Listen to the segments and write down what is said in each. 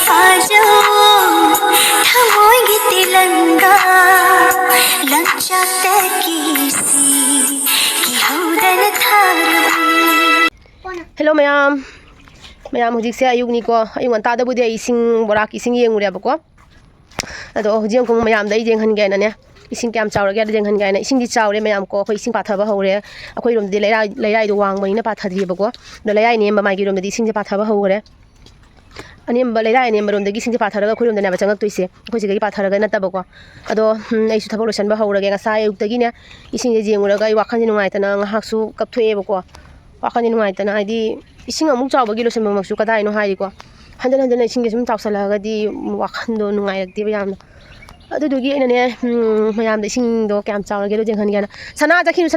Hello mayam hujik se ayuk ni ko ayuk anta da budi ising borak ising yengure ba ko ado hujim ko mayam da ijeng han ga na ne ising kam chawra ga jeng han ga na ising di chawre mayam ko khoi ising patha ba hore akhoi rom di leirai do wang mai na patha di ba ko do leirai ne ma mai gi rom di ising je patha ba hore ani ba leirai ne rom di ising je patha ga khoi rom da na ba changak toise khoi ji ga patha ga na ta ba ko ado ai su thabo losan ba hore ga sa ayuk ta gi ne ising je jengura ga wa khan ji nungai ta na ngahak su kap thoe ba ko wa khan ji nungai ta na ai ising amuk chawba gi losan mamak su kadai no hairi ko handan ising ge sum chawsala ga di wakhan do nungai rak di ba yam adu dugi ina ne mayam da ising do kam chawra ge do jeng han ga na sana jakhinu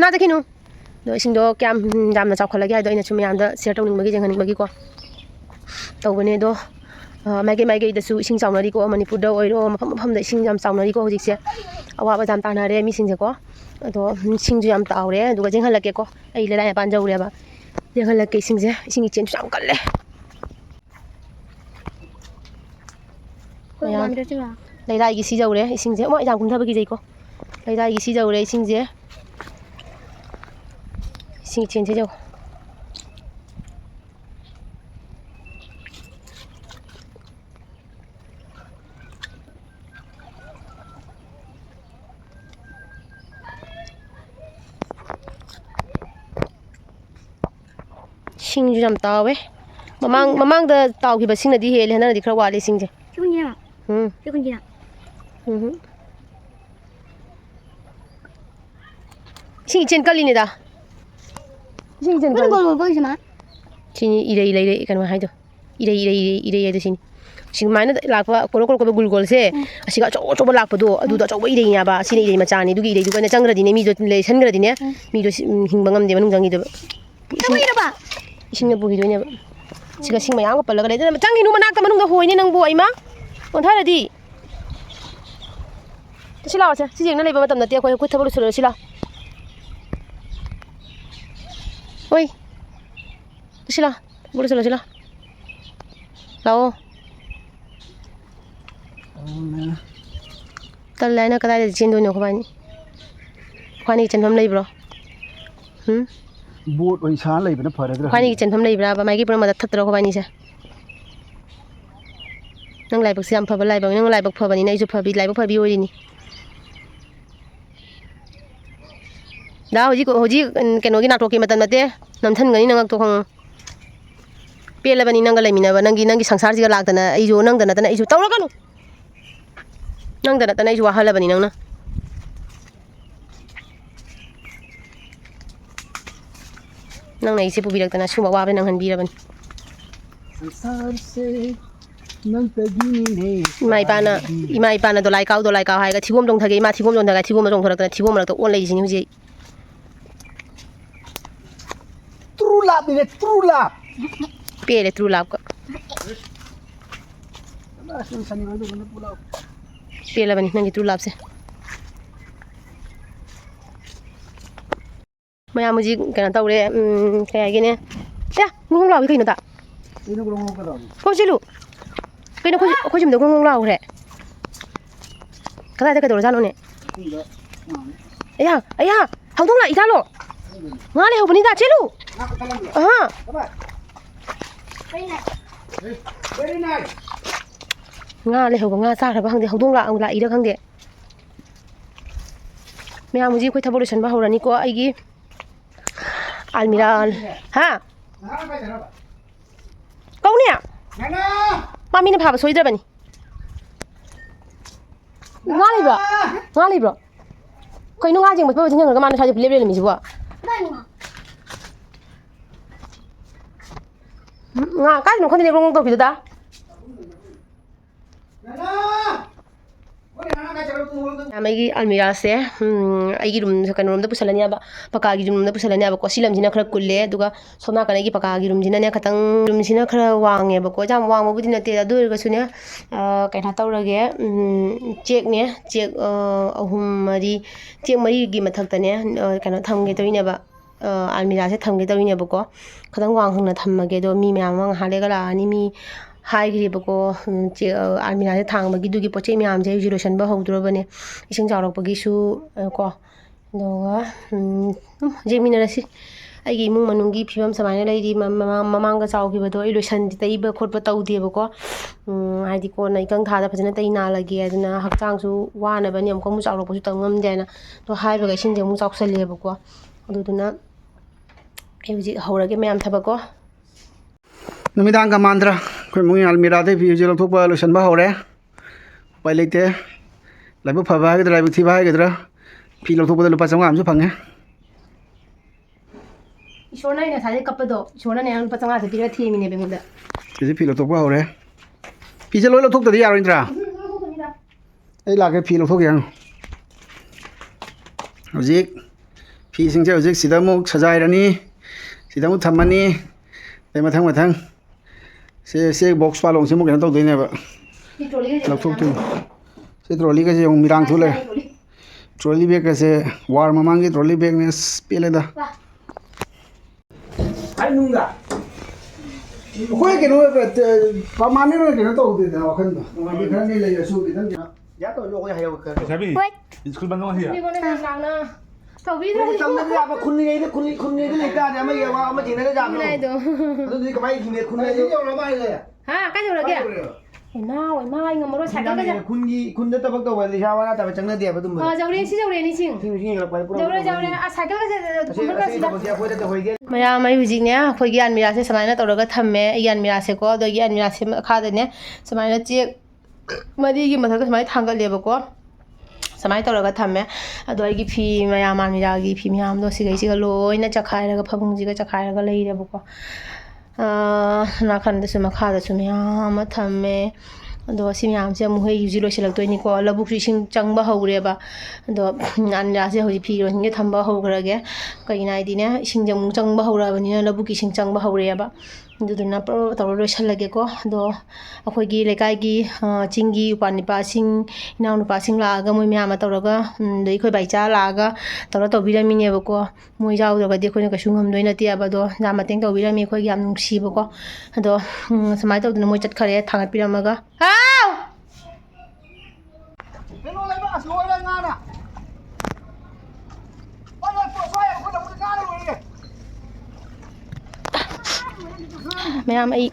do ising do kam jam na chawkhala ga do ina sum yam da share tawning magi jeng han magi ko tawbane do magi da su ising chawnari ko manipur da oiro mafam da ising jam chawnari ko hojik se awa ba jam tana re mi sing je ko ado sing ju yam tawre duga jeng han lake ko ai le la ban jawre ba jeng han lake ising je ising chen cham kal le leirai gi si jawre ising je mo jam kum thaba gi jai ko leirai gi si jawre ising je ising chen je jaw sing ju jam tawe mamang da taw gi ba sing na di hele na di khra wa le sing je sing chen kali ni da sing chen kali sing irei kan ma hai do irei do sing sing mai na lakpa ko gul gol se asiga cho ba lakpa do adu da cho ba irei nya ba sini irei ma cha ni du gi irei du ka na changra di ne mi do le san gra di ne mi do hing bangam de manung jangi do ising na buhi do nya ba siga sing mayang ko palaga le na changi nu manak ta manung da hoi ni nang bo ai ma on thara di sila wa si jeng na leba matam na ti ko thabo lu sila oi sila bolu sila lao tal lai na kada de chin do no khwani khwani chen pham lei bro boat oi sa lei bana phara gra khwani chen pham lei bra ba mai gi pro ma that tro khwani sa nang lai bak siam phaba lai ba nang lai bak phaba ni nai ju phabi lai bak phabi oi ni da hoji keno gi na to ki matan mate nam than ngani nang to khang pela bani nang lai mina ba nang gi sangsar ji ga lak dana ai jo nang dana dana ai ju tawra kanu nang dana dana ai ju wa hala bani nang na nang nai se pu birak dana suma wa ba nang han bi ra ban sangsar se nang ta gi ni ne imai pana do lai kau hai ga thigom dong thage ma thigom dong daga thigom dong thorak dana thigom rak to on lai jini huji true lap pele true lap ka asin sani ma do na pula pele bani nang true lap se maya muji kana tawre kaya gine ya ngong lawi kaino da ino grong ka da ko jilu kaino ko jim do ngong law re kada ka do jalo ne aya hawdong la italo ngale ho bani da chelu aha very nice nga le ho nga sa ra ba hangde hawdong la ang la ira khangde maya muji khoi thabo losan ba horani ko ai gi almiral ha kau ni mami na phaba soidra bani ngali bro koi nu nga jeng ba jeng ga mana sa je plebe le mi jiwa nga ka no khon ni rong to bi da amagi almira se aigi room kan room da pusalani ba paka gi room da pusalani ba ko silam jina khara kulle duga sona kana gi paka gi room jina ne khatang room jina khara wange ba ko jam wang bu dina te da dur ga sune kaina tawrage check ahum mari check mari gi mathak ta ne kana thamge to ine ba almira se thamge to ine ba ko khatang wang hangna thammage do mi myam wang hale ga la ni mi ꯍꯥꯏꯈ꯭ꯔꯦꯕꯀꯣ ꯑꯜꯃꯤꯔꯥꯁꯦ ꯊꯥꯡꯕꯒꯤꯗꯨꯒꯤ ꯄꯣꯠ ꯆꯩ ꯃꯌꯥꯝꯁꯦ ꯍꯧꯖꯤꯛ ꯂꯣꯏꯁꯤꯟꯕ ꯍꯧꯗꯣꯔꯕꯅꯦ ꯏꯁꯤꯡ ꯆꯥꯎꯔꯛꯄꯒꯤꯁꯨ ꯀꯣ ꯑꯗꯨꯒ ꯌꯦꯡꯃꯤꯟꯅꯔꯁꯤ ꯑꯩꯒꯤ ꯏꯃꯨꯡ ꯃꯅꯨꯡꯒꯤ ꯐꯤꯕꯝ ꯁꯨꯃꯥꯏꯅ ꯂꯩꯔꯤ ꯃꯃꯥꯡꯒ ꯆꯥꯎꯈꯤꯕꯗꯣ ꯑꯩ ꯇꯩꯕ ꯈꯣꯠꯄ ꯇꯧꯗꯦꯕꯀꯣ ꯍꯥꯏꯗꯤ ꯀꯣꯟꯅ ꯏꯀꯪ ꯊꯥꯗ ꯐꯖꯅ ꯇꯩ ꯅꯥꯜꯂꯒꯦ ꯑꯗꯨꯅ ꯍꯛꯆꯥꯡꯁꯨ ꯋꯥꯅꯕꯅꯤ ꯑꯃꯨꯛ ꯆꯥꯎꯔꯛꯄꯁꯨ ꯇꯧ ꯉꯝꯗꯦ ꯍꯥꯏꯅ ꯑꯗꯣ ꯍꯥꯏꯕꯒ ꯏꯁꯤꯡꯁꯦ ꯑꯃꯨꯛ ꯆꯥꯎꯁꯜꯂꯦꯕꯀꯣ ꯑꯗꯨꯗꯨꯅ ꯑꯩ ꯍꯧꯖꯤꯛ ꯍꯧꯔꯒꯦ ꯃꯌꯥꯝ ꯊꯕꯛꯀꯣ ꯅꯨꯃꯤꯗꯥꯡꯒ ꯃꯥꯟꯗ꯭ꯔꯥ ꯑꯩꯈꯣꯏ ꯃꯨꯡꯒꯤ ꯑꯜꯃꯤꯔꯥꯗꯩ ꯐꯤ ꯍꯧꯖꯤꯛ ꯂꯧꯊꯣꯛꯄ ꯂꯣꯏꯁꯤꯟꯕ ꯍꯧꯔꯦ ꯎꯄꯥꯏ ꯂꯩꯇꯦ ꯂꯥꯏꯕꯛ ꯐꯕ ꯍꯥꯏꯒꯗ꯭ꯔꯥ ꯂꯥꯏꯕꯛ ꯊꯤꯕ ꯍꯥꯏꯒꯗ꯭ꯔꯥ ꯐꯤ ꯂꯧꯊꯣꯛꯄꯗ ꯂꯨꯄꯥ 500 ꯑꯃꯁꯨ ꯐꯪꯉꯦ ꯏꯁꯣꯔꯅ ꯑꯩꯅ ꯉꯁꯥꯏꯗꯩ ꯀꯞꯄꯗꯣ ꯏꯁꯣꯔꯅꯅꯦ ꯂꯨꯄꯥ 500 ꯄꯤꯔꯒ ꯊꯦꯝꯃꯤꯅꯦꯕ ꯑꯩꯉꯣꯟꯗ ꯁꯤꯁꯦ ꯐꯤ ꯂꯧꯊꯣꯛꯄ ꯍꯧꯔꯦ ꯐꯤꯁꯦ ꯂꯣꯏ ꯂꯧꯊꯣꯛꯇꯗꯤ ꯌꯥꯔꯣꯏꯗ꯭ꯔꯥ ꯑꯩ ꯂꯥꯛꯀꯦ ꯐꯤ ꯂꯧꯊꯣꯛꯀꯦ ꯍꯧꯖꯤꯛ ꯐꯤꯁꯤꯡꯁꯦ ꯍꯧꯖꯤꯛ ꯁꯤꯗ ꯑꯃꯨꯛ ꯁꯖꯥꯏꯔꯅꯤ ꯁꯤꯗ ꯑꯃꯨꯛ ꯊꯝꯃꯅꯤ ꯑꯗꯩ ꯃꯊꯪ ꯁꯤ ꯕꯣꯛꯁ ꯄꯥꯂꯣꯡꯁꯤ ꯑꯃꯨꯛ ꯀꯩꯅꯣ ꯇꯧꯗꯣꯏꯅꯦꯕ ꯂꯧꯊꯣꯛꯇꯣꯏꯅꯤ ꯁꯤ ꯇ꯭ꯔꯣꯂꯤꯒꯁꯦ ꯑꯃꯨꯛ ꯃꯤꯔꯥꯡ ꯊꯨ ꯂꯩꯔꯦ ꯇ꯭ꯔꯣꯂꯤ ꯕꯦꯒꯀꯁꯦ ꯋꯥꯔ ꯃꯃꯥꯡꯒꯤ ꯇ꯭ꯔꯣꯂꯤ ꯕꯦꯒꯅꯦ ꯄꯦꯜꯂꯦꯗ ꯅꯨꯡꯗ ꯑꯩꯈꯣꯏ ꯀꯩꯅꯣ ꯄꯔꯃꯥꯅꯦꯟ ꯑꯣꯏꯅ ꯀꯩꯅꯣ ꯇꯧꯗꯦꯗꯅ ꯋꯥꯈꯜꯗꯣ ꯅꯨꯡꯉꯥꯏꯕꯤ ꯈꯔꯅꯤ ꯂꯩꯔꯁꯨ ꯈꯤꯇꯪ ꯌꯥ ꯇꯧꯔꯁꯨ ꯑꯩꯈꯣꯏ ꯍꯥꯏꯌꯧ स्कूल बंद हुआ ꯆꯪꯗꯕ ꯌꯥꯕ ꯈꯨꯟꯅꯤꯉꯩꯗ ꯂꯩꯇꯥꯔꯗꯤ ꯑꯃ ꯌꯦꯡꯉꯣ ꯑꯃ ꯊꯦꯡꯅꯔ ꯌꯥꯕ꯭ꯔꯣ ꯑꯗꯨꯗꯤ ꯀꯃꯥꯏꯅ ꯊꯤꯡꯅꯦ ꯈꯨꯟꯅꯩꯗ ꯌꯧꯔꯕ ꯍꯥꯏꯁꯦ ꯍꯥ ꯀꯥꯏ ꯌꯧꯔꯒꯦ ꯏꯃꯥ ꯑꯩ ꯉꯝꯃꯔꯣꯏ ꯁꯥꯏꯀꯜꯒꯁꯦ ꯈꯨꯟꯗ ꯊꯕꯛ ꯇꯧꯕ ꯂꯩꯁꯥ ꯋꯥ ꯇꯥꯕ ꯆꯪꯅꯗꯦꯕ ꯑꯗꯨꯝꯕ ꯖꯧꯔꯦꯅꯤ ꯁꯤꯡ ꯖꯧꯔꯦ ꯁꯥꯏꯀꯜꯒꯁꯦ ꯑꯩꯈꯣꯏꯗ ꯇꯧꯍꯣꯏꯒꯦ ꯃꯌꯥꯝ ꯑꯩ ꯍꯧꯖꯤꯛꯅꯦ ꯑꯩꯈꯣꯏꯒꯤ ꯑꯜꯃꯤꯔꯥꯁꯦ ꯁꯨꯃꯥꯏꯅ ꯇꯧꯔꯒ ꯊꯝꯃꯦ ꯑꯩꯒꯤ ꯑꯜꯃꯤꯔꯥꯁꯦꯀꯣ ꯑꯗꯒꯤ ꯑꯜꯃꯤꯔꯥꯁꯦ ꯃꯈꯥꯗꯅꯦ ꯁꯨꯃꯥꯏꯅ ꯆꯦꯛ ꯃꯔꯤꯒꯤ ꯃꯊꯛꯇ ꯁꯨꯃꯥꯏꯅ ꯊꯥꯡꯒꯠꯂꯦꯕꯀꯣ ꯁꯨꯃꯥꯏꯅ ꯇꯧꯔꯒ ꯊꯝꯃꯦ ꯑꯗꯣ ꯑꯩꯒꯤ ꯐꯤ ꯃꯌꯥꯝ ꯑꯜꯃꯤꯔꯥꯒꯤ ꯐꯤ ꯃꯌꯥꯝꯗꯣ ꯁꯤꯒꯩꯁꯤꯒ ꯂꯣꯏꯅ ꯆꯈꯥꯏꯔꯒ ꯐꯃꯨꯡꯁꯤꯒ ꯆꯈꯥꯏꯔꯒ ꯂꯩꯔꯦꯕꯀꯣ ꯅꯥꯀꯟꯗꯁꯨ ꯃꯈꯥꯗꯁꯨ ꯃꯌꯥꯝ ꯑꯃ ꯊꯝꯃꯦ ꯑꯗꯣ ꯁꯤ ꯃꯌꯥꯝꯁꯦ ꯑꯃꯨꯛ ꯍꯧꯖꯤꯛ ꯂꯣꯏꯁꯤꯜꯂꯛꯇꯣꯏꯅꯤꯀꯣ ꯂꯧꯕꯨꯛꯁꯨ ꯏꯁꯤꯡ ꯆꯪꯕ ꯍꯧꯔꯦꯕ ꯑꯗꯣ ꯑꯜꯃꯤꯔꯥꯁꯦ ꯍꯧꯖꯤꯛ ꯐꯤꯔꯣꯟꯁꯤꯡꯁꯦ ꯊꯝꯕ ꯍꯧꯈ꯭ꯔꯒꯦ ꯀꯩꯒꯤꯅꯣ ꯍꯥꯏꯗꯤꯅꯦ ꯏꯁꯤꯡꯁꯦ ꯑꯃꯨꯛ ꯆꯪꯕ ꯍꯧꯔꯛꯑꯕꯅꯤꯅ ꯂꯧꯕꯨꯛꯀꯤ ꯏꯁꯤꯡ ꯆꯪꯕ ꯍꯧꯔꯛꯑꯦꯕ ꯑꯗꯨꯗꯨꯅ ꯇꯧꯔ ꯂꯣꯏꯁꯤꯜꯂꯒꯦꯀꯣ ꯑꯗꯣ ꯑꯩꯈꯣꯏꯒꯤ ꯂꯩꯀꯥꯏꯒꯤ ꯆꯤꯡꯒꯤ ꯎꯄꯥꯜ ꯅꯤꯄꯥꯁꯤꯡ ꯏꯅꯥꯎꯅꯨꯄꯥꯁꯤꯡ ꯂꯥꯛꯑꯒ ꯃꯣꯏ ꯃꯌꯥꯝ ꯑꯃ ꯇꯧꯔꯒ ꯑꯗꯩ ꯑꯩꯈꯣꯏ ꯕꯥꯏꯆꯥ ꯂꯥꯛꯑꯒ ꯇꯧꯔ ꯇꯧꯕꯤꯔꯝꯃꯤꯅꯦꯕꯀꯣ ꯃꯣꯏ ꯌꯥꯎꯗ꯭ꯔꯒꯗꯤ ꯑꯩꯈꯣꯏꯅ ꯀꯩꯁꯨ ꯉꯝꯗꯣꯏ ꯅꯠꯇꯦꯕ ꯑꯗꯣ ꯌꯥꯝ ꯃꯇꯦꯡ ꯇꯧꯕꯤꯔꯝꯃꯤ ꯑꯩꯈꯣꯏꯒꯤ ꯌꯥꯝ ꯅꯨꯡꯁꯤꯕꯀꯣ ꯑꯗꯣ ꯁꯨꯃꯥꯏꯅ ꯇꯧꯗꯅ ꯃꯣꯏ ꯆꯠꯈꯔꯦ ꯊꯥꯡꯒꯠꯄꯤꯔꯝꯃꯒ ꯍꯥꯎ ꯀꯩꯅꯣ ꯂꯩꯕ ꯑꯁ ꯂꯣꯏꯔꯦ ꯉꯥꯅ ꯃꯌꯥꯝ ꯑꯩ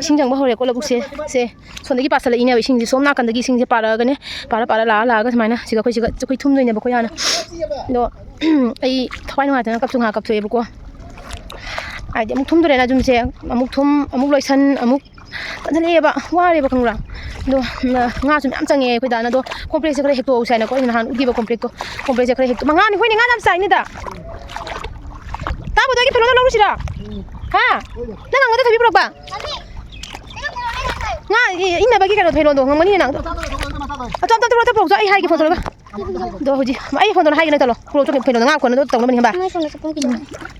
ꯏꯁꯤꯡ ꯆꯪꯕ ꯍꯧꯔꯦꯀꯣ ꯂꯧꯕꯨꯛꯁꯦ ꯁꯣꯝꯗꯒꯤ ꯄꯥꯁꯜꯂꯛꯏꯅꯦꯕ ꯏꯁꯤꯡꯁꯦ ꯁꯣꯝ ꯅꯥꯀꯟꯗꯒꯤ ꯏꯁꯤꯡꯁꯦ ꯄꯥꯔꯛꯑꯒꯅꯦ ꯂꯥꯛꯑꯒ ꯁꯨꯃꯥꯏꯅ ꯑꯩꯈꯣꯏ ꯊꯨꯝꯗꯣꯏꯅꯦꯕꯀꯣ ꯌꯥꯝꯅ ꯑꯗꯣ ꯑꯩ ꯊꯋꯥꯏ ꯅꯨꯡꯉꯥꯏꯇꯅ ꯉꯥꯏꯍꯥꯛ ꯀꯞꯊꯣꯛꯑꯦꯕꯀꯣ ꯍꯥꯏꯗꯤ ꯑꯃꯨꯛ ꯊꯨꯝꯗꯣꯔꯦꯅ ꯑꯗꯨꯝꯁꯦ ꯑꯃꯨꯛ ꯊꯨꯝ ꯑꯃꯨꯛ ꯂꯣꯏꯁꯟ ꯑꯃꯨꯛ ꯇꯟꯁꯤꯜꯂꯛꯑꯦꯕ ꯋꯥꯔꯦꯕ ꯈꯪꯕ꯭ꯔꯥ ꯑꯗꯣ ꯉꯥꯁꯨ ꯃꯌꯥꯝ ꯆꯪꯉꯦ ꯑꯩꯈꯣꯏ ꯗꯥꯅ ꯑꯗꯣ ꯀꯣꯝꯄ꯭ꯔꯦꯛꯁꯦ ꯈꯔ ꯍꯦꯛꯇꯣꯛꯍꯧꯁꯦ ꯍꯥꯏꯅꯀꯣ ꯑꯩꯅ ꯅꯍꯥꯟ ꯎꯠꯈꯤꯕ ꯀꯣꯝꯄ꯭ꯔꯦꯛꯁꯦ ꯈꯔ ꯉꯥꯅꯤ ꯍꯣꯏꯅꯦ ꯉꯥ ꯌꯥꯝ ꯆꯥꯏꯅꯤꯗ ꯇꯥꯕꯗꯒꯤ ꯐꯦꯂꯣꯗ ꯂꯧꯔꯨꯁꯤꯔꯥ ꯍꯥ ꯅꯪ ꯉꯥꯡꯒꯗ ꯊꯕꯤ ꯄꯨꯔꯛꯄ ꯉꯥ ꯏꯟꯅꯕꯒꯤ ꯀꯩꯅꯣ ꯐꯦꯂꯣꯗꯣ ꯉꯝꯒꯅꯤꯅꯦ ꯅꯪ ꯑꯇꯣꯞ ꯄꯨꯔꯛꯁꯨ ꯑꯩ ꯍꯥꯏꯒꯦ ꯐꯣꯟ ꯇꯧꯔꯒ ꯑꯗꯣ ꯍꯧꯖꯤꯛ ꯑꯩ ꯐꯣꯟ ꯇꯧꯔ ꯍꯥꯏꯒꯦ ꯅꯪ ꯆꯠꯂꯣ ꯄꯨꯔꯛꯁꯨ ꯐꯦꯂꯣꯗ ꯉꯥ ꯀꯣꯟꯅ ꯇꯧꯅꯕꯅꯤ ꯍꯝꯕ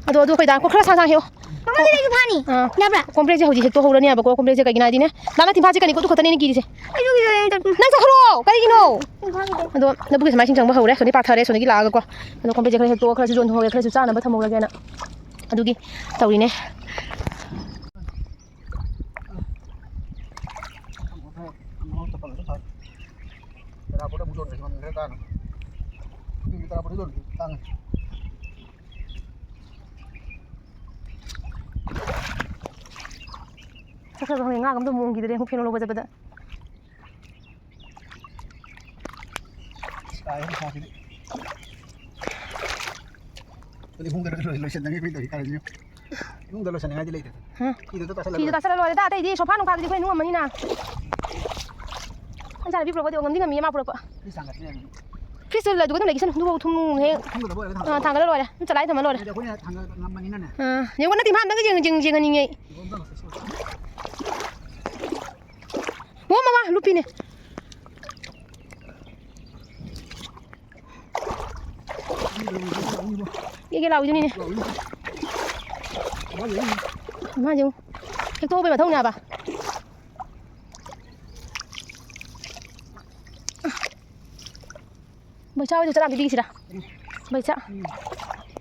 ꯑꯗꯣ ꯑꯩꯈꯣꯏ ꯗꯥ ꯈꯔ ꯁꯥꯡ ꯍꯦꯛꯑꯣ ꯀꯣꯝꯄ꯭ꯔꯦꯛꯁꯦ ꯍꯧꯖꯤꯛ ꯍꯦꯛꯇꯣꯛꯍꯧꯔꯅꯤꯕꯀꯣ ꯀꯣꯝꯄ꯭ꯔꯦꯛꯁꯦ ꯀꯩꯒꯤꯅꯣ ꯍꯥꯏꯗꯤꯅꯦ ꯅꯪꯅ ꯇꯤꯟꯐꯥ ꯆꯠꯀꯅꯤꯀꯣ ꯑꯗꯨ ꯈꯛꯇꯅꯦ ꯀꯤꯔꯤꯁꯦ ꯅꯪ ꯆꯠꯈ꯭ꯔꯣ ꯀꯔꯤꯒꯤꯅꯣ ꯑꯗꯣ ꯂꯧꯕꯨꯛꯀꯤ ꯁꯨꯃꯥꯏꯅ ꯏꯁꯤꯡ ꯆꯪꯕ ꯍꯧꯔꯦ ꯁꯣꯝꯗꯒꯤ ꯄꯥꯊꯔꯦ ꯁꯣꯝꯗꯒꯤ ꯂꯥꯛꯑꯒꯀꯣ ꯑꯗꯣ ꯀꯣꯝꯄ꯭ꯔꯦꯛꯁꯦ ꯈꯔ ꯍꯦꯛꯇꯣꯛꯑꯒ ꯈꯔꯁꯨ ꯌꯣꯟꯊꯣꯛꯑꯒꯦ ꯈꯔꯁꯨ ꯆꯥꯅꯕ ꯊꯝꯍꯧꯔꯒꯦꯅ ꯑꯗꯨꯒꯤ ꯇꯧꯔꯤꯅꯦ ꯆꯠꯈ꯭ꯔꯕ ꯈꯪꯗꯦ ꯉꯥꯒ ꯑꯝꯇ ꯃꯣꯡꯈꯤꯗ꯭ꯔꯦ ꯑꯃꯨꯛ ꯐꯦꯂꯣ ꯂꯧꯕ ꯆꯠꯄꯗ 이동들로 전행하지 레이드. 이도도 따살라. 피도 따살라 로이다. 아따 이디 소파 농파도 이거 누가 머니나. 한 사람 비프로 거기 엉금디 미 마 프로 거. 크리스를 두고 좀 레기선 누구 tum해. 당가를 로이다. 좀 잘라이 더 말로래. 저거는 당가 남만이나네. 이거는 팀 한다고 징징징징이. 뭐 마마 루피네. 이게 라우준이네. mà dùng cái tô bên mà thông nhà bà bây sao giờ làm cái gì đó bây sao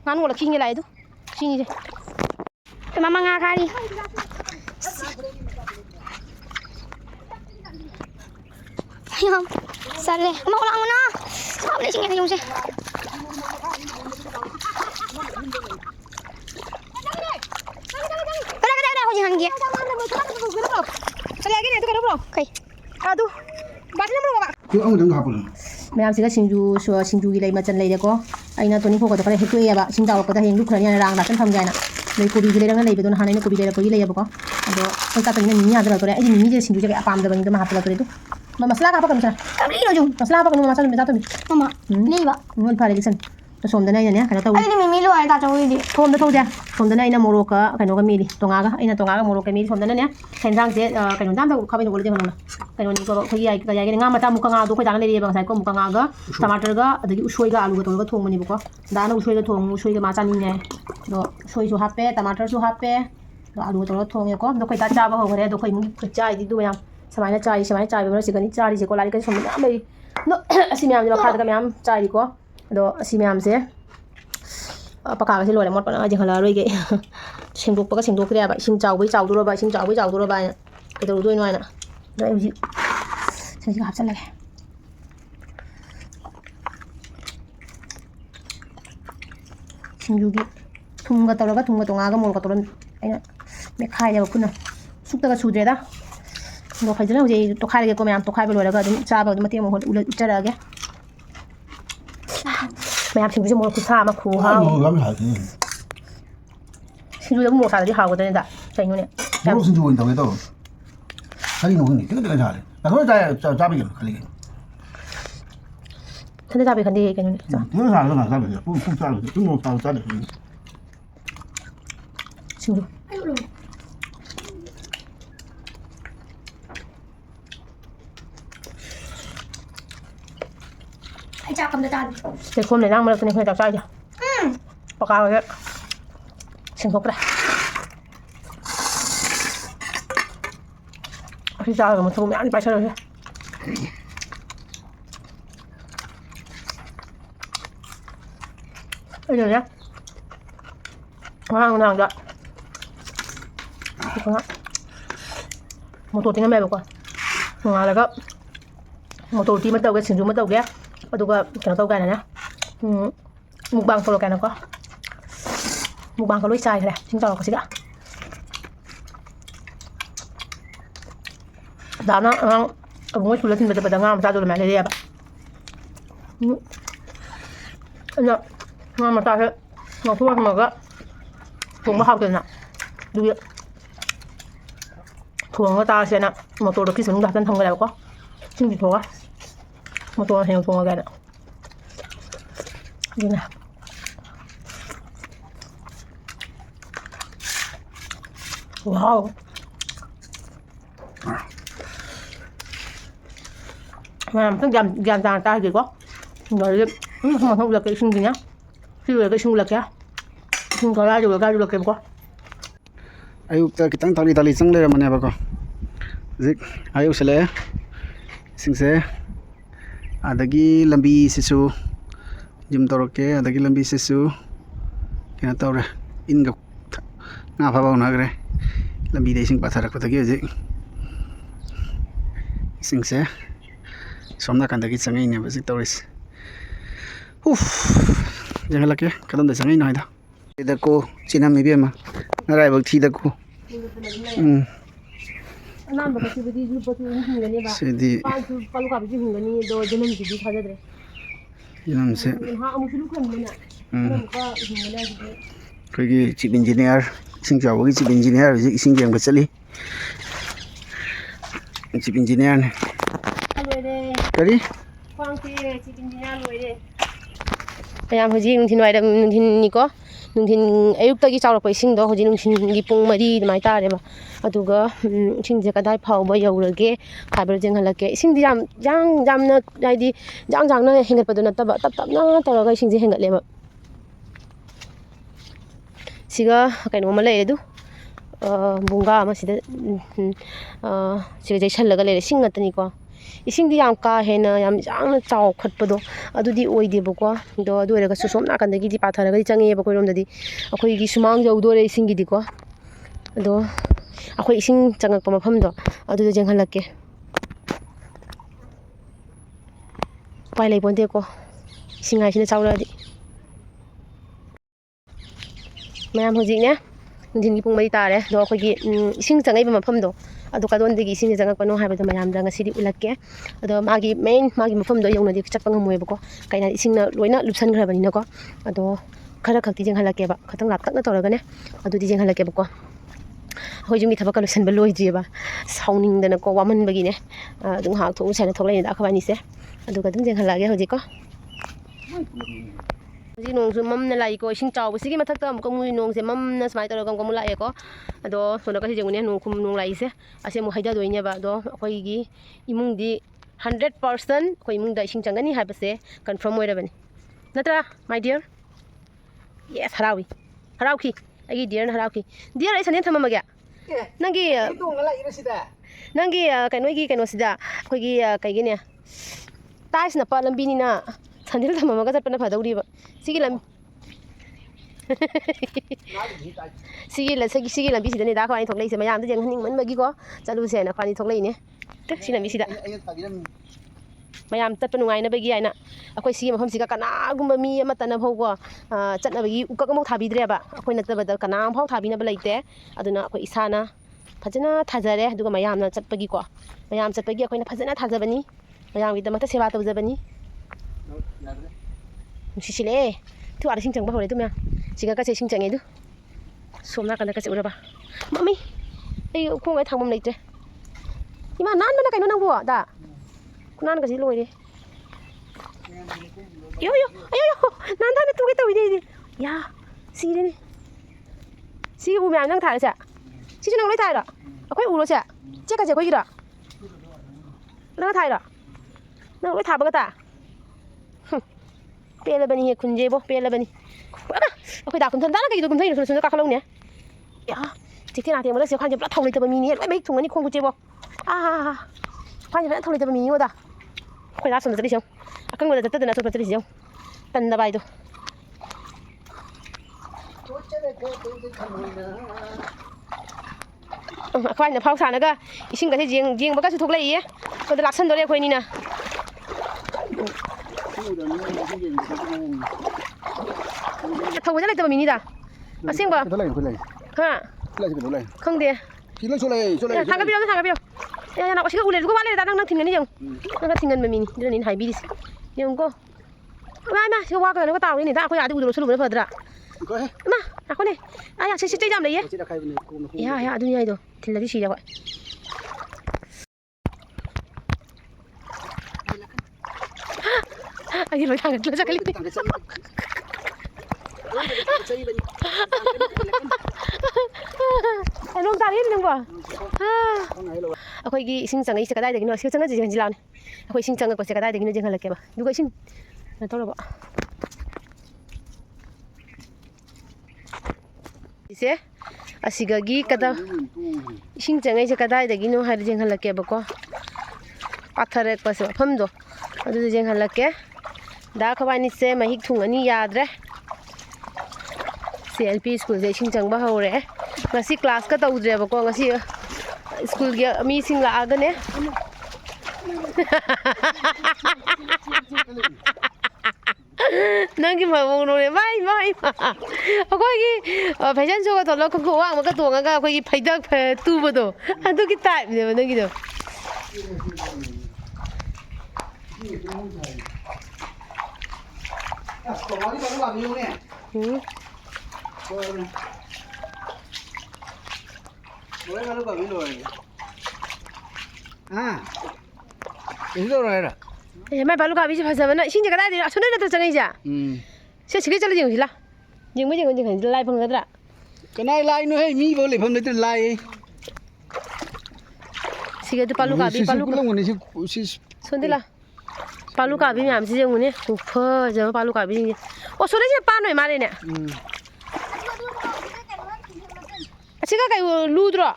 ngắn ngủi là khi như này thôi khi như thế mama nga kali Ayam. Saleh. Mau ulang mana? Sao lại chính em dùng xe. Cái này hàng kia. Saleh cái này tôi cái đâu? Okay. À tu. Bác nó đâu bạn? 그 아무 정도 하고. ꯃꯌꯥꯝꯁꯤꯒ ꯁꯤꯡꯖꯨꯒꯤ ꯂꯩ ꯃꯆꯜ ꯂꯩꯔꯦꯀꯣ ꯑꯩꯅ ꯇꯣꯅꯤꯡ ꯈꯣꯛꯀꯗꯣ ꯈꯔ ꯍꯦꯛꯇꯣꯛꯑꯦꯕ ꯏꯁꯤꯡ ꯆꯥꯎꯔꯛꯄꯗ ꯍꯌꯦꯡ ꯂꯨꯞꯈ꯭ꯔꯅꯤ ꯔꯥꯡ ꯂꯥꯛꯇꯅ ꯊꯝꯒꯦ ꯍꯥꯏꯅ ꯑꯗꯩ ꯀꯣꯕꯤꯒꯤ ꯂꯩꯔꯒ ꯂꯩꯕꯗꯨꯅ ꯍꯥꯟꯅ ꯑꯩꯅ ꯀꯣꯕꯤ ꯂꯩꯔꯛꯄꯒꯤ ꯂꯩꯌꯦꯕꯀꯣ ꯑꯗꯣ ꯑꯩꯈꯣꯏ ꯇꯥꯇꯅꯤꯅ ꯃꯤꯃꯤ ꯌꯥꯗꯔꯛꯇꯣꯔꯦ ꯑꯩꯗꯤ ꯃꯤꯃꯤꯁꯦ ꯁꯤꯡꯖꯨꯁꯦ ꯀꯌꯥ ꯄꯥꯝꯗꯕꯅꯤꯗ ꯃꯥ ꯍꯥꯞꯄꯂꯛꯇꯣꯔꯦ ꯑꯗꯨ ꯃꯁꯂꯥ ꯍꯥꯞꯄꯛꯀꯅꯨ ꯁꯥꯔ Kami lo jung. ꯃꯁꯂꯥ ꯍꯥꯞꯄꯛꯀꯅꯨ ꯃꯃꯥ ꯆꯥꯗꯣꯏ ꯆꯥꯗꯣꯏ Mama. Ni ba? ꯐꯔꯦ ꯂꯤꯁꯟ ꯁꯣꯝꯗꯅ ꯑꯩꯅꯅꯦ ꯀꯩꯅꯣ ꯇꯧꯋꯤ Ay ni mimi lo ay ta chawi di. ꯊꯣꯝꯗ ꯊꯧꯖꯦ ꯁꯣꯝꯗꯅ ꯑꯩꯅ ꯃꯣꯔꯣꯛꯀ ꯀꯩꯅꯣꯒ ꯃꯦꯜꯂꯤ ꯇꯣꯉꯥꯒ ꯑꯩꯅ ꯇꯣꯉꯥꯒ ꯃꯣꯔꯣꯛꯀ ꯃꯦꯜꯂꯤ ꯁꯣꯝꯗꯅꯅꯦ ꯁꯦꯟꯖꯥꯡꯁꯦ ꯀꯩꯅꯣ ꯌꯥꯝ ꯇꯧ ꯈꯥꯕꯩ ꯊꯣꯛꯂꯗꯤ ꯀꯩꯅꯣꯅ ꯀꯩꯅꯣꯅꯤꯀꯣ ꯑꯩꯈꯣꯏꯒꯤ ꯌꯥꯏꯒꯤ ꯉꯥ ꯃꯆꯥ ꯃꯨꯛꯀ ꯉꯥꯗꯣ ꯑꯩꯈꯣꯏ ꯗꯥꯅ ꯂꯩꯔꯤꯑꯕ ꯉꯁꯥꯏꯀꯣ ꯃꯨꯛꯀ ꯉꯥꯒ ꯇꯃꯥꯇꯔꯒ ꯑꯗꯒꯤ ꯎꯁꯣꯏꯒ ꯑꯂꯨꯒ ꯇꯧꯔꯒ ꯊꯣꯡꯕꯅꯦꯕꯀꯣ ꯗꯥꯅ ꯎꯁꯣꯏꯒ ꯊꯣꯡꯉꯨ ꯎꯁꯣꯏꯒ ꯃꯥ ꯆꯥꯅꯤꯡꯉꯦ ꯑꯗꯣ ꯎꯁꯣꯏꯁꯨ ꯍꯥꯞꯄꯦ ꯇꯃꯥꯇꯔꯁꯨ ꯍꯥꯞꯄꯦ ꯑꯗꯣ ꯑꯂꯨꯒ ꯇꯧꯔꯒ ꯊꯣꯡꯉꯦꯀꯣ ꯑꯗꯣ ꯑꯩꯈꯣꯏ ꯗꯥ ꯆꯥꯕ ꯍꯧꯈ꯭ꯔꯦ ꯑꯗꯣ ꯑꯩꯈꯣꯏ ꯏꯃꯨꯡꯒꯤ ꯈꯨꯠꯆꯥꯏꯗꯤ ꯑꯗꯨ ꯃꯌꯥꯝ ꯁꯨꯃꯥꯏꯅ ꯆꯥꯏꯕ ꯃꯔꯛꯁꯤꯒꯅꯤ ꯆꯥꯔꯤꯁꯦꯀꯣ ꯂꯥꯏꯔꯤꯛꯀꯩ ꯁꯣꯝꯗ ꯃꯌꯥꯝ ꯂꯩꯔꯤ ꯑꯗꯣ ꯑꯁꯤ ꯃꯌꯥꯝꯁꯦ ꯃꯈꯥꯗꯒ ꯃꯌꯥꯝ ꯆꯥꯏꯔꯤꯀꯣ ꯑꯗꯣ ꯑꯁꯤ ꯃꯌꯥꯝꯁꯦ ꯄꯀꯥꯒꯁꯦ ꯂꯣꯏꯔꯦ ꯃꯣꯠꯄꯅ ꯌꯦꯡꯍꯜꯂꯛꯑꯔꯣꯏꯒꯦ ꯁꯦꯡꯗꯣꯛꯄꯒ ꯁꯦꯡꯗꯣꯛꯇ꯭ꯔꯦꯕ ꯏꯁꯤꯡ ꯆꯥꯎꯕꯩ ꯆꯥꯎꯗꯣꯔꯕ ꯏꯁꯤꯡ ꯆꯥꯎꯕꯩ ꯆꯥꯎꯗꯣꯔꯕ ꯍꯥꯏꯅ ꯀꯩꯗꯧꯔꯨꯗꯣꯏꯅꯣ ꯍꯥꯏꯅ ꯑꯗꯣ ꯑꯩ ꯍꯧꯖꯤꯛ ꯁꯤꯡꯁꯤꯒ ꯍꯥꯞꯆꯜꯂꯒꯦ ꯁꯤꯡꯖꯨꯒꯤ ꯊꯨꯝꯒ ꯇꯧꯔꯒ ꯊꯨꯝꯒ ꯇꯣꯉꯥꯒ ꯃꯣꯔꯣꯛꯀ ꯇꯧꯔꯒ ꯑꯩꯅ ꯃꯦꯠꯈꯥꯏꯔꯦꯕ ꯈꯨꯠꯅ ꯁꯨꯛꯇꯒ ꯁꯨꯗ꯭ꯔꯦꯗ ꯑꯗꯣ ꯐꯖꯅ ꯍꯧꯖꯤꯛ ꯑꯩ ꯇꯣꯈꯥꯏꯔꯒꯦꯀꯣ ꯃꯌꯥꯝ ꯇꯣꯈꯥꯏꯕ ꯂꯣꯏꯔꯒ ꯑꯗꯨꯝ ꯆꯥꯕ ꯑꯗꯨꯝ ꯃꯇꯦꯛ ꯑꯃ ꯎꯠꯆꯔꯛꯑꯒꯦ ꯃꯌꯥꯝ ꯁꯤꯡꯖꯨꯁꯦ ꯃꯣꯔꯣꯛ ꯈꯨꯠꯁꯥ ꯑꯃ ꯈꯨꯍꯥꯎ ꯁꯤꯡꯖꯨꯗꯕꯨ ꯃꯣꯔꯣꯛ ꯁꯥꯗꯗꯤ ꯍꯥꯎꯒꯗ꯭ꯔꯅꯦꯗ ꯀꯩꯅꯣꯅꯦ 모르고 진짜 보인다고 해도 자기는 흥이 되게 잘해. 나 그걸 잡이게 걸리게. 근데 잡이 근데 그냥 그런 사람은 안 잡이게. 푹 자르고 좀 따로 자르고. 친구 Ay cha cầm ta. 새콤 내장 먹을 거니 그냥 잡자이자 버가게 생각그래 진짜 뭐 조금 많이 빠셔요 이제야 와 그냥 자 이거 뭐 또 띵을 매볼 거야 rồi một tổ tí mất đầu cái sử dụng mất đầu ghé và tụi cái tàu cái này nhá một bằng solo cái nó có một bằng có lối sai này chúng ta có gì cả đó nó ở ngoài chuột thì mình phải ngang ra rồi mà đây ạ ngang mà ta thế nó thua mà cái cũng bao tiền nèดูดิถั่วก็ตาเสียนะมาตัวเราคิดสนุกดักกันทำกันแล้วก็ซึ่งดีถั่วมาตัวเห็นถั่วกันอ่ะดูนะว้าวmà tức dàn ta gì quá rồi không được cái sinh gì nhá khi rồi cái sinh lực nhá không có ra được cái quá ayukta kitang tali sang le ramane ba ko zik ayuk sele singse adagi lambi sisu jim toroke adagi lambi sisu kena tawre inga nga pha ba na gre lambi de sing patharak ko tagi zik singse somna kan dagi changai ne ba zik tawris uf jangalake kadam da changai na da ida ko chinam mi bema narai bak thi da ko nan ba kasi bidi ju patu hingani ba sidi palu ka bidi hingani do janam bidi khajadre yanam se ha amusulu kan mena nan ka hingani ji koigi chief engineer sing jaw gi chief engineer ji sing gem ga chali chief engineer ne loire kari kwang ti chief engineer loire ayam hoji nungthin waida nungthin ni ko nungthin ayuktagi chawrapoi singdo hoji nungthin pung mari mai tare ba aduga singje kadai phawba yaurage khabar jenghalake singdi jamna yaidi jangna hengat paduna taba tapna taraga singje hengatle ba siga kaino ma leedu bunga ama sida siga jaisallaga lere singatani ko इसिंग याम का हेना याम जांगना चाव खटपदो अदुदी ओइदेबको दो अदुरेगा सुसोम नाकंदगी दि पाथरगा चंगेबा कोइरोमददी अखोइगी सुमांग जौदोरे इसिंगिदिको अदो अखोइ इसिंग चंगकपा मफमदो अदुदो जेंगहलके ꯎꯄꯥꯏ ꯂꯩꯄꯣꯟꯇꯦꯀꯣ ꯏꯁꯤꯡ ꯍꯥꯏꯁꯤꯅ ꯆꯥꯎꯔꯛꯑꯗꯤ ꯃꯌꯥꯝ ꯍꯧꯖꯤꯛꯅꯦ ꯅꯨꯡꯊꯤꯟꯒꯤ ꯄꯨꯡ 4 ꯇꯥꯔꯦ ꯑꯗꯣ ꯑꯩꯈꯣꯏꯒꯤ ꯏꯁꯤꯡ ꯆꯪꯉꯛꯏꯕ ꯃꯐꯝꯗꯣ ꯑꯗꯣ ꯀꯗꯣꯟꯗꯒꯤ ꯏꯁꯤꯡꯁꯦ ꯆꯪꯉꯛꯄꯅꯣ ꯍꯥꯏꯕꯗꯣ ꯃꯌꯥꯝꯗ ꯉꯁꯤꯗꯤ ꯎꯠꯂꯛꯀꯦ ꯑꯗꯣ ꯃꯥꯒꯤ ꯃꯐꯝꯗꯣ ꯌꯧꯅꯗꯤ ꯆꯠꯄ ꯉꯝꯃꯣꯏꯕꯀꯣ ꯀꯩꯅꯣ ꯏꯁꯤꯡꯅ ꯂꯣꯏꯅ ꯂꯨꯞꯁꯟꯈ꯭ꯔꯕꯅꯤꯅꯀꯣ ꯑꯗꯣ ꯈꯔ ꯈꯛꯇꯤ ꯌꯦꯡꯍꯜꯂꯛꯀꯦꯕ ꯈꯤꯇꯪ ꯂꯥꯞꯇꯛꯅ ꯇꯧꯔꯒꯅꯦ ꯑꯗꯨꯗꯤ ꯌꯦꯡꯍꯜꯂꯛꯀꯦꯕꯀꯣ ꯑꯩꯈꯣꯏ ꯌꯨꯝꯒꯤ ꯊꯕꯛꯀ ꯂꯣꯏꯁꯟꯕ ꯂꯣꯏꯗ꯭ꯔꯤꯑꯕ ꯁꯥꯎꯅꯤꯡꯗꯅꯀꯣ ꯋꯥꯃꯟꯕꯒꯤꯅꯦ ꯑꯗꯨꯝ ꯉꯥꯏꯍꯥꯛ ꯊꯣꯛꯎꯁꯦ ꯍꯥꯏꯅ ꯊꯣꯛꯂꯛꯏꯅꯤꯗ ꯑꯩꯈꯣꯏ ꯑꯅꯤꯁꯦ ꯑꯗꯨꯒ ꯑꯗꯨꯝ ꯌꯦꯡꯍꯜꯂꯛꯑꯒꯦ ꯍꯧꯖꯤꯛꯀꯣ ꯍꯧꯖꯤꯛ ꯅꯣꯡꯁꯨ ꯃꯝꯅ ꯂꯥꯛꯏꯀꯣ ꯏꯁꯤꯡ ꯆꯥꯎꯕꯁꯤꯒꯤ ꯃꯊꯛꯇ ꯑꯃꯨꯛꯀ ꯃꯣꯏ ꯅꯣꯡꯁꯦ ꯃꯝꯅ ꯁꯨꯃꯥꯏꯅ ꯇꯧꯔꯒ ꯑꯃꯨꯛ ꯂꯥꯛꯑꯦꯀꯣ ꯑꯗꯣ ꯁꯣꯝꯗꯀꯁꯤ ꯌꯦꯡꯉꯨꯅꯦ ꯅꯣꯡ ꯂꯥꯛꯏꯁꯦ ꯑꯁꯤ ꯑꯃꯨꯛ ꯍꯩꯊꯗꯣꯏꯅꯦꯕ ꯑꯗꯣ ꯑꯩꯈꯣꯏꯒꯤ ꯏꯃꯨꯡꯗꯤ 100% ꯑꯩꯈꯣই ꯏꯃꯨꯡꯗ ꯏꯁꯤꯡ ꯆꯪꯒꯅꯤ ꯍꯥꯏꯕꯁꯦ ꯀꯟꯐꯥꯔꯝ ꯑꯣꯏꯔꯕꯅꯤ ꯅꯠꯇ꯭ꯔꯥ ꯃꯥꯏ ꯗꯤꯌꯔ ꯌꯦꯁ ꯍꯔꯥꯎꯈꯤ ꯑꯩꯒꯤ ꯗꯤꯌꯔꯅ ꯍꯔꯥꯎꯈꯤ ꯗꯤꯌꯔ ꯑꯩ ꯁꯅꯦꯟ ꯊꯝꯃꯝꯃꯒꯦ ꯅꯪꯒꯤ ꯀꯩꯅꯣꯒꯤ ꯀꯩꯅꯣꯁꯤꯗ ꯑꯩꯈꯣꯏꯒꯤ ꯀꯩꯒꯤꯅꯦ ꯇꯥꯏꯁ ꯅꯞꯄ ꯂꯝꯕꯤꯅꯤꯅ ꯁꯟꯗꯦꯜ ꯊꯝꯃꯝꯃꯒ ꯆꯠꯄꯅ ꯐꯗꯧꯔꯤꯕ ꯁꯤꯒꯤ ꯂꯝꯕꯤꯁꯤꯗꯅꯦ ꯗꯥ ꯑꯩꯈꯣꯏ ꯊꯣꯛꯂꯛꯏꯁꯦ ꯃꯌꯥꯝꯗ ꯌꯦꯡꯍꯟꯅꯤꯡꯃꯟꯕꯒꯤꯀꯣ ꯆꯠꯂꯨꯁꯦꯅ ꯑꯩꯈꯣꯏ ꯊꯣꯛꯂꯛꯏꯅꯦ ꯁꯤ ꯂꯝꯕꯤꯁꯤꯗ ꯃꯌꯥꯝ ꯆꯠꯄ ꯅꯨꯡꯉꯥꯏꯅꯕꯒꯤ ꯍꯥꯏꯅ ꯑꯩꯈꯣꯏ ꯁꯤꯒꯤ ꯃꯐꯝꯁꯤꯒ ꯀꯅꯥꯒꯨꯝꯕ ꯃꯤ ꯑꯃꯠꯇꯅ ꯐꯥꯎꯀꯣ ꯆꯠꯅꯕꯒꯤ ꯎꯀꯛ ꯑꯃꯐꯥꯎ ꯊꯥꯕꯤꯗ꯭ꯔꯦꯕ ꯑꯩꯈꯣꯏ ꯅꯠꯇꯕꯗ ꯀꯅꯥꯝꯐꯥꯎ ꯊꯥꯕꯤꯅꯕ ꯂꯩꯇꯦ ꯑꯗꯨꯅ ꯑꯩꯈꯣꯏ ꯏꯁꯥꯅ ꯐꯖꯅ ꯊꯥꯖꯔꯦ ꯑꯗꯨꯒ ꯃꯌꯥꯝꯅ ꯆꯠꯄꯒꯤꯀꯣ ꯃꯌꯥꯝ ꯆꯠꯄꯒꯤ ꯑꯩꯈꯣꯏꯅ ꯐꯖꯅ ꯊꯥꯖꯕꯅꯤ ꯃꯌꯥꯝꯒꯤꯗꯃꯛꯇ ꯁꯦꯕꯥ ꯇꯧꯖꯕꯅꯤ ꯅꯨꯡꯁꯤꯁꯤꯜꯂꯛꯑꯦ ꯊꯨ ꯑꯥꯗ ꯏꯁꯤꯡ ꯆꯪꯕ ꯍꯧꯔꯦ ꯑꯗꯨ ꯃꯌꯥꯝ ꯆꯤꯡꯉꯛꯀꯁꯦ ꯏꯁꯤꯡ ꯆꯪꯉꯦ ꯑꯗꯨ ꯁꯣꯝ ꯅꯥꯀꯟꯗꯀꯁꯦ ꯎꯔꯕ ꯃꯝꯃꯤ ꯑꯩ ꯈꯣꯡꯒ ꯊꯥꯡꯐꯝ ꯂꯩꯇ꯭ꯔꯦ 이마 난만나 kaino nang buwa da kunan kasi loire yo ayo nan da tu ke tawi de ya si de ni si bu mya nang tha cha si nang loi thai da akhoi u lo cha che ka che khoi gi da nang thai da nang loi tha ba ga ta pe la bani he khunje bo pe la bani akhoi da kun than da na kai do kun thai so ka khalo ne ya tikti na te mo la se khan je pla thau lai ta ba mi ni loi mai thung ani khong ku che bo khoan như vậy thôi thì mình nhiều ta khoai lá xong rồi đi xong cái người ta tất nhiên là xong rồi đi xong tần là bài thôi khoan là phao sản nữa cơ xin cái gì riêng với các sự thuộc lấy ấy còn lạc sân đó đây khoai ni nè thầu cái này tao mình đi ta à xin bà ha không đi thằng cái video ya nak sih ulet ko wale da nang tinggal ni jong nang tinggal mami ni dia ni hai bi dis jong ko ma sih wa ka no taw ni da ko ya di ulo sulu na fadra ma aku ni aya sih jam le ye ya dunia itu til lagi sih ya ko ai lo thang la kali ni nong ta rin nang ba ꯑꯩꯈꯣꯏꯒꯤ ꯏꯁꯤꯡ ꯆꯪꯉꯛꯏꯁꯦ ꯀꯗꯥꯏꯗꯒꯤꯅꯣ ꯁꯤ ꯆꯪꯉꯛꯁꯤ ꯍꯟꯖꯤ ꯂꯥꯎꯅꯦ ꯑꯩꯈꯣꯏ ꯏꯁꯤꯡ ꯆꯪꯉꯛꯄꯁꯦ ꯀꯗꯥꯏꯗꯒꯤꯅꯣ ꯌꯦꯡꯍꯜꯂꯛꯀꯦꯕ ꯑꯗꯨꯒ ꯏꯁꯤꯡ ꯀꯩꯅꯣ ꯇꯧꯔꯕ ꯏꯁꯦ ꯑꯁꯤꯒꯒꯤ ꯏꯁꯤꯡ ꯆꯪꯉꯛꯏꯁꯦ ꯀꯗꯥꯏꯗꯒꯤꯅꯣ ꯍꯥꯏꯕ ꯌꯦꯡꯍꯜꯂꯛꯀꯦꯕꯀꯣ ꯄꯥꯊꯔꯛꯄꯁꯦ ꯃꯐꯝꯗꯣ ꯑꯗꯨꯗ ꯌꯦꯡꯍꯜꯂꯛꯀꯦ ꯗꯥ ꯈꯕꯥꯏꯅꯤꯁꯦ ꯃꯍꯤꯛ ꯊꯨꯡꯉꯅꯤ ꯌꯥꯗ꯭ꯔꯦ CLP ꯁ꯭ꯀꯨꯜꯁꯦ ꯏꯁꯤꯡ ꯆꯪꯕ ꯍꯧꯔꯦ ꯉꯁꯤ ꯀ꯭ꯂꯥꯁꯀ ꯇꯧꯗ꯭ꯔꯦꯕꯀꯣ ꯉꯁꯤ 스쿨기 미싱 라가네 nangi mabung no mai akogi fashion show to lo ko wa ma ka to nga akogi phaidak tu bo do adu ki type ne nangi do mai balu ka bi ji phasa na sing je ka dai de asun na to changai ja se sigi chal jing la jing jing lai phang da kanai lai no he mi bo le pham de lai sigi de palu ka bi son de la palu ka bi myam si jing ne u pho je palu ka bi o so le je pa noi ma le ne asiga kai lu dro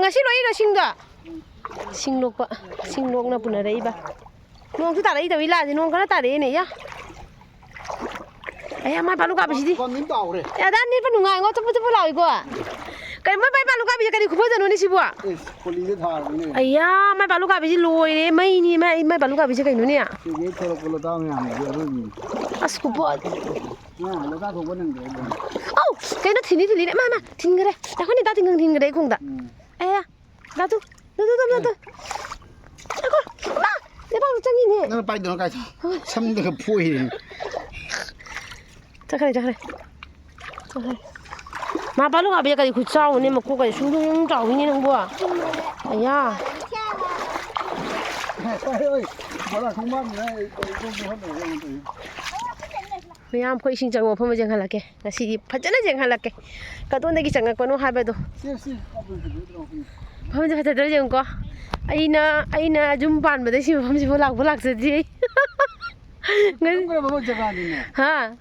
ngasi loi ra singda singlok na puna rei ba nong tu ta rei ta wi la ji nong kana ta rei ne ya ai mai balu ka bi di con nim tàu rồi ya dan ni pa nungai ngo tu pu lau ko kai mai balu ka bi ꯕꯤꯁꯦ ꯀꯔꯤ ꯈꯨꯐꯖꯅꯣꯅꯦ ꯁꯤꯕꯨ ꯏꯁ ꯄꯣꯂꯤꯁꯦ ꯊꯥꯔꯕꯅꯦ ꯑꯩꯌꯥ ꯃꯥꯏ ꯕꯥꯂꯨꯀꯥꯕꯤꯁꯤ ꯂꯣꯏꯔꯦ ꯃꯩꯅꯤ ꯃꯥꯏ ꯕꯥꯂꯨꯀꯥꯕꯤꯁꯦ ꯀꯩꯅꯣꯅꯦ ꯁꯤꯒꯤ ꯊꯣꯔꯛꯄ ꯂꯣꯇꯥ ꯃꯌꯥꯝꯗꯤ ꯑꯗꯨꯒꯤ ꯑꯁ ꯈꯨꯐ ꯂꯣꯇꯥ ꯊꯣꯛꯄ ꯅꯪꯗ꯭ꯔꯦ ꯑꯧ ꯀꯩꯅꯣ ꯊꯤꯟꯅꯤꯅꯦ ꯃꯥ ꯊꯤꯟꯈ꯭ꯔꯦ ꯑꯩꯈꯣꯏꯅ ꯇꯥ ꯇꯤꯡꯒꯪ ꯊꯤꯟꯈ꯭ꯔꯦ ꯑꯩ ꯈꯣꯡꯗ ꯑꯦ ꯗꯥꯇꯨ ꯑꯩꯈꯣ ꯃꯥ ꯂꯩꯕꯥꯛꯇ ꯆꯪꯉꯤꯅꯦ ꯅꯪ ꯄꯥꯏꯗꯅ ꯀꯥꯏ ꯁꯝꯗꯒ ꯐꯣꯏꯔꯦ ꯆꯠꯈ꯭ꯔꯦ ꯃꯥ ꯕꯥꯂꯨꯀꯥꯕꯤꯁꯦ ꯀꯔꯤ ꯈꯨꯠ ꯆꯥꯎꯕꯅꯦ ꯃꯀꯣꯛ ꯀꯔꯤ ꯁꯨꯡ ꯆꯥꯎꯋꯤꯅꯦ ꯅꯪꯕꯨ ꯑꯩꯌꯥ ꯕꯣꯔꯥ ꯈꯣꯡꯕꯥꯟꯗ ꯃꯌꯥꯝ ꯑꯩꯈꯣꯏ ꯏꯁꯤꯡ ꯆꯪꯕ ꯃꯐꯝ ꯑꯃ ꯌꯦꯡꯍꯜꯂꯛꯀꯦ ꯉꯁꯤꯗꯤ ꯐꯖꯅ ꯌꯦꯡꯍꯜꯂꯛꯀꯦ ꯀꯗꯣꯝꯗꯒꯤ ꯆꯪꯉꯛꯄꯅꯣ ꯍꯥꯏꯕꯗꯣ ꯃꯐꯝꯁꯦ ꯐꯖꯗ꯭ꯔꯥ ꯌꯦꯡꯉꯨꯀꯣ ꯑꯩꯅ ꯌꯨꯝ ꯄꯥꯟꯕꯗꯩ ꯁꯤ ꯃꯐꯝꯁꯤꯐꯥꯎ ꯂꯥꯛꯆꯗ꯭ꯔꯤ ꯍꯥ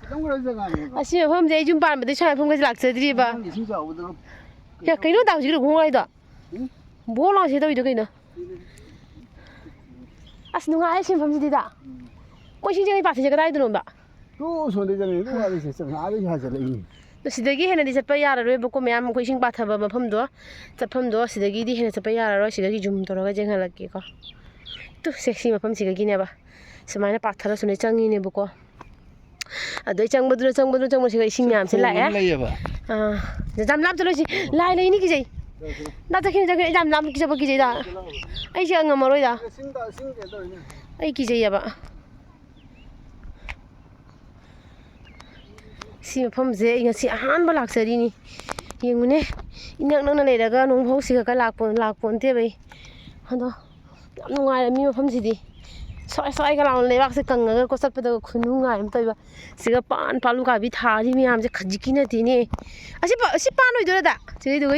ꯑꯁꯤ ꯃꯐꯝꯁꯦ ꯑꯩ ꯌꯨꯝ ꯄꯥꯟꯕꯗꯩ ꯁ꯭ꯋꯥꯏ ꯃꯐꯝꯒꯁꯦ ꯂꯥꯛꯆꯗ꯭ꯔꯤꯕ ꯀꯩꯅꯣ ꯇꯧꯁꯤꯔꯣ ꯈꯣꯡꯉꯥꯏꯗꯣ ꯕꯣ ꯂꯥꯎꯁꯦ ꯇꯧꯔꯤꯗꯣ ꯀꯩꯅꯣ ꯑꯁ ꯅꯨꯡꯉꯥꯏꯔꯦ ꯁꯤ ꯃꯐꯝꯁꯤꯗꯤꯗ ꯃꯣꯏ ꯏꯁꯤꯡ ꯆꯪꯉꯤ ꯄꯥꯠꯁꯤꯡꯁꯦ ꯀꯗꯥꯏꯗꯅꯣꯕ ꯁꯤꯗꯒꯤ ꯍꯦꯟꯅꯗꯤ ꯆꯠꯄ ꯌꯥꯔꯔꯣꯏꯕꯀꯣ ꯃꯌꯥꯝ ꯑꯩꯈꯣꯏ ꯏꯁꯤꯡ ꯄꯥꯊꯕ ꯃꯐꯝꯗꯣ ꯆꯠꯐꯝꯗꯣ ꯁꯤꯗꯒꯤꯗꯤ ꯍꯦꯟꯅ ꯆꯠꯄ ꯌꯥꯔꯔꯣꯏ ꯁꯤꯗꯒꯤ ꯖꯨꯝ ꯇꯧꯔꯒ ꯌꯦꯡꯍꯜꯂꯛꯀꯦꯀꯣ ꯁꯤ ꯃꯐꯝꯁꯤꯗꯒꯤꯅꯦꯕ ꯁꯨꯃꯥꯏꯅ ꯄꯥꯊꯔ ꯁꯨꯃꯥꯏꯅ ꯆꯪꯉꯤꯅꯦꯕꯀꯣ ꯑꯗꯩ ꯆꯪꯕꯗꯨꯅ ꯏꯁꯤꯡ ꯃꯌꯥꯝꯁꯦ ꯂꯥꯛꯑꯦ ꯌꯥꯝ ꯂꯥꯞ ꯆꯠꯂꯣꯏꯁꯤ ꯂꯥꯏ ꯂꯩꯅꯤ ꯀꯤꯖꯩ ꯆꯠꯈꯤꯅꯤ ꯌꯥꯝ ꯂꯥꯞ ꯆꯠꯄ ꯀꯤꯖꯩꯗ ꯑꯩꯁꯦ ꯉꯝꯃꯔꯣꯏꯗ ꯑꯩ ꯀꯤꯖꯩꯌꯦꯕ ꯁꯤ ꯃꯐꯝꯁꯦ ꯑꯩ ꯉꯁꯤ ꯑꯍꯥꯟꯕ ꯂꯥꯛꯆꯔꯤꯅꯤ ꯌꯦꯡꯉꯨꯅꯦ ꯏꯅꯛ ꯅꯛꯅ ꯂꯩꯔꯒ ꯅꯣꯡꯐꯧ ꯁꯤꯒꯛꯀ ꯂꯥꯛꯄꯣꯟꯇꯦꯕ ꯑꯩ ꯑꯗꯣ ꯌꯥꯝ ꯅꯨꯡꯉꯥꯏꯔꯝꯃꯤ ꯃꯐꯝꯁꯤꯗꯤ ꯁ꯭ꯋꯥꯏꯒ ꯂꯥꯎꯅ ꯂꯩꯕꯥꯛꯁꯦ ꯀꯪꯉꯒ ꯆꯠꯄꯗ ꯈꯨꯅꯨꯡꯉꯥꯏ ꯑꯃ ꯇꯧꯕ ꯁꯤꯒ ꯕꯥꯂꯨꯀꯥꯕꯤ ꯊꯥꯔꯤ ꯃꯌꯥꯝꯁꯦ ꯈꯖꯤꯛꯀꯤ ꯅꯠꯇꯦꯅꯦ ꯑꯁꯤ ꯄꯥꯟ ꯑꯣꯏꯗꯣꯏꯔꯗ ꯁꯤꯒꯩꯗꯣ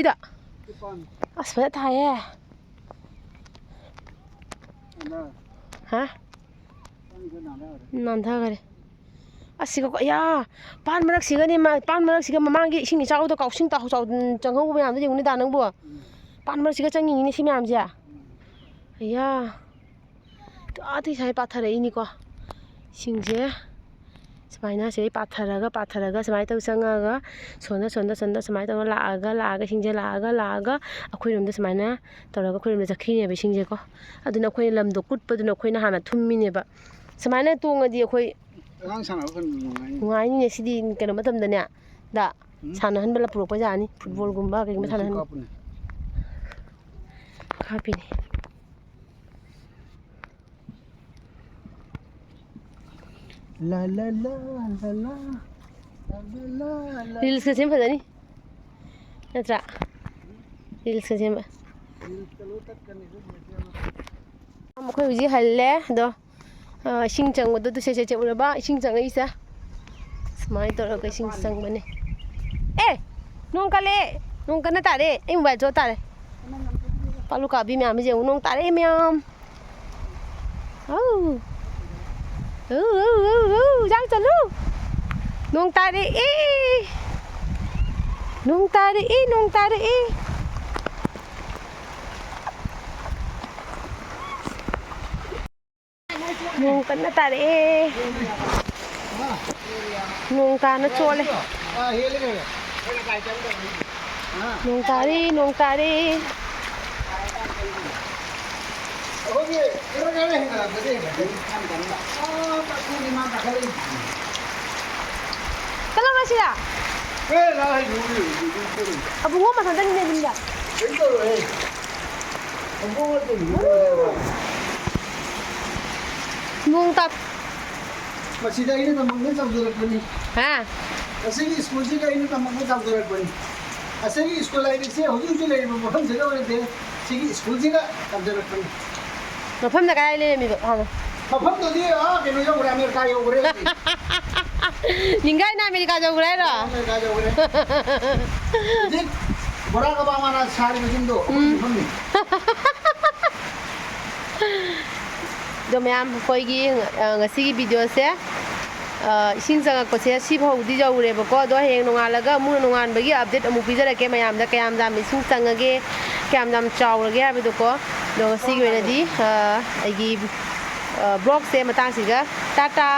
ꯑꯁ ꯐꯖꯅ ꯊꯥꯏꯌꯦ ꯍꯥ ꯅꯥꯟꯊꯈꯔꯦ ꯑꯁꯤꯒ ꯑꯌꯥ ꯄꯥꯟ ꯃꯔꯛꯁꯤꯒ ꯃꯃꯥꯡꯒꯤ ꯏꯁꯤꯡ ꯏꯆꯥꯎꯗ ꯀꯥꯎꯁꯤꯡ ꯆꯪꯍꯧꯕ ꯃꯌꯥꯝꯗꯣ ꯌꯦꯡꯉꯨꯅꯤꯗ ꯅꯪꯕꯨ ꯄꯥꯟ ꯃꯔꯛꯁꯤꯒ ꯆꯪꯉꯤꯅꯤꯅꯦ ꯁꯤ ꯃꯌꯥꯝꯁꯦ ꯑꯌꯥ ꯑꯥꯗꯩ ꯁꯨꯃꯥꯏꯅ ꯄꯥꯊꯔꯛꯏꯅꯤꯀꯣ ꯏꯁꯤꯡꯁꯦ ꯁꯨꯃꯥꯏꯅ ꯁꯤꯗꯩ ꯄꯥꯊꯔꯒ ꯁꯨꯃꯥꯏꯅ ꯇꯧ ꯆꯪꯉꯒ ꯁꯣꯝꯗ ꯁꯨꯃꯥꯏꯅ ꯇꯧꯔ ꯂꯥꯛꯑꯒ ꯏꯁꯤꯡꯁꯦ ꯂꯥꯛꯑꯒ ꯑꯩꯈꯣꯏꯔꯣꯝꯗ ꯁꯨꯃꯥꯏꯅ ꯇꯧꯔꯒ ꯑꯩꯈꯣꯏꯔꯣꯝꯗ ꯆꯠꯈꯤꯅꯦꯕ ꯏꯁꯤꯡꯁꯦꯀꯣ ꯑꯗꯨꯅ ꯑꯩꯈꯣꯏꯅ ꯂꯝꯗꯣ ꯀꯨꯠꯄꯗꯨꯅ ꯑꯩꯈꯣꯏꯅ ꯍꯥꯟꯅ ꯊꯨꯝꯃꯤꯅꯦꯕ ꯁꯨꯃꯥꯏꯅ ꯇꯣꯡꯉꯗꯤ ꯑꯩꯈꯣꯏ ꯅꯨꯡꯉꯥꯏꯅꯤꯅꯦ ꯁꯤꯗꯤ ꯀꯩꯅꯣ ꯃꯇꯝꯗꯅꯦ ꯁꯥꯟꯅꯍꯟꯕ ꯄꯨꯔꯛꯄ ꯌꯥꯅꯤ ꯐꯨꯠꯕꯣꯜꯒꯨꯝꯕ ꯀꯩꯒꯨꯝꯕ ꯁꯥꯟꯅꯍꯟꯕ ꯀꯥꯞꯄꯤꯅꯤ ꯔꯤꯜꯁꯀ ꯁꯦꯝ ꯐꯖꯅꯤ ꯅꯠꯇ꯭ꯔꯥ ꯔꯤꯜꯁꯀ ꯁꯦꯝꯕ ꯑꯩꯈꯣꯏ ꯍꯧꯖꯤꯛ ꯍꯜꯂꯦ ꯑꯗꯣ ꯏꯁꯤꯡ ꯆꯪꯕꯗꯣ ꯁꯦ ꯎꯔꯕ ꯏꯁꯤꯡ ꯆꯪꯉꯛꯏꯁꯦ ꯁꯨꯃꯥꯏꯅ ꯇꯧꯔꯒ ꯏꯁꯤꯡ ꯆꯪꯕꯅꯦ ꯅꯣꯡ ꯀꯜꯂꯛꯑꯦ ꯅꯣꯡ ꯀꯟꯅ ꯇꯥꯔꯦ ꯑꯩ ꯃꯣꯕꯥꯏꯜ ꯆꯣꯠ ꯇꯥꯔꯦ ꯕꯥꯂꯨꯀꯥꯕꯤ ꯃꯌꯥꯝꯁꯦ ꯌꯦꯡꯉꯨ ꯅꯣꯡ ꯇꯥꯔꯛꯑꯦ ꯃꯌꯥꯝ ꯆꯥꯡ ꯆꯠꯂꯨ ꯅꯣꯡ ꯇꯥꯔꯛꯑꯦ ꯅꯣꯡ ꯀꯟꯅ ꯇꯥꯔꯛꯑꯦ ꯅꯣꯡ ꯇꯥꯅ ꯆꯣꯠꯂꯦ ꯅꯣꯡ ꯇꯥꯔꯦ ꯆꯠꯂꯣ ꯁꯤꯗ ꯑꯕꯨꯡꯉꯣ ꯃꯊꯟꯇꯅꯤꯅꯦ ꯑꯗꯨꯝꯗ ꯅꯣꯡ ꯇꯥ ꯃꯁꯤꯗ ꯑꯩꯅ ꯇꯝꯃꯛꯅ ꯇꯧꯖꯔꯛꯄꯅꯤ ꯑꯁꯤꯒꯤ ꯁ꯭ꯀꯨꯜꯁꯤꯗ ꯑꯩꯅ ꯇꯝꯃꯛꯅ ꯇꯧꯖꯔꯛꯄꯅꯤ ꯑꯁꯤꯒꯤ ꯁ꯭ꯀꯨꯜ ꯍꯥꯏꯕꯁꯤ ꯍꯧꯖꯤꯛ ꯂꯩꯔꯤꯕ ꯃꯐꯝꯁꯤꯗ ꯑꯣꯏꯔꯗꯤ ꯁꯤꯒꯤ ꯁ꯭ꯀꯨꯜꯁꯤꯗ ꯇꯝꯖꯔꯛꯄꯅꯤ ꯃꯐꯝꯗ ꯀꯗꯥꯏ ꯂꯩꯔꯝꯃꯤꯕ ꯍꯥꯟꯅ ꯃꯐꯝꯗꯨꯗꯤ ꯀꯩꯅꯣ ꯌꯧꯈ꯭ꯔꯦ ꯑꯃꯦꯔꯤꯀꯥ ꯌꯧꯈ꯭ꯔꯦ ꯅꯤꯡꯒꯥꯏꯅ ꯑꯃꯦꯔꯤꯀꯥ ꯌꯧꯈ꯭ꯔꯦ ꯍꯥꯏꯔꯣ ꯑꯃꯦꯔꯤꯀꯥ ꯌꯧꯈ꯭ꯔꯦ ꯍꯧꯖꯤꯛ ꯕꯣꯔꯥꯛ ꯑꯣꯕꯥꯃꯥꯅ ꯁꯥꯔꯤꯕꯁꯤꯡꯗꯣ ꯃꯐꯝꯅꯤ ꯑꯗꯣ ꯃꯌꯥꯝ ꯑꯩꯈꯣꯏꯒꯤ ꯉꯁꯤꯒꯤ ꯚꯤꯗꯤꯑꯣꯁꯦ ꯏꯁꯤꯡ ꯆꯪꯉꯛꯄꯁꯦ ꯁꯤꯐꯥꯎꯗꯤ ꯌꯧꯔꯦꯕꯀꯣ ꯑꯗꯣ ꯍꯌꯦꯡ ꯅꯣꯡꯉꯥꯜꯂꯒ ꯑꯃꯨꯛ ꯅꯣꯡꯉꯥꯟꯕꯒꯤ ꯑꯞꯗꯦꯠ ꯑꯃꯨꯛ ꯄꯤꯖꯔꯛꯀꯦ ꯃꯌꯥꯝꯗ ꯀꯌꯥꯝ ꯌꯥꯝ ꯏꯁꯤꯡ ꯆꯪꯉꯒꯦ ꯀꯌꯥꯝ ꯌꯥꯝ ꯆꯥꯎꯔꯒꯦ ꯍꯥꯏꯕꯗꯣꯀꯣ ꯑꯗꯣ ꯉꯁꯤꯒꯤ ꯑꯣꯏꯅꯗꯤ ꯑꯩꯒꯤ ꯕ꯭ꯂꯣꯛꯁꯦ ꯃꯇꯥꯡꯁꯤꯒ ꯇꯥꯇꯥ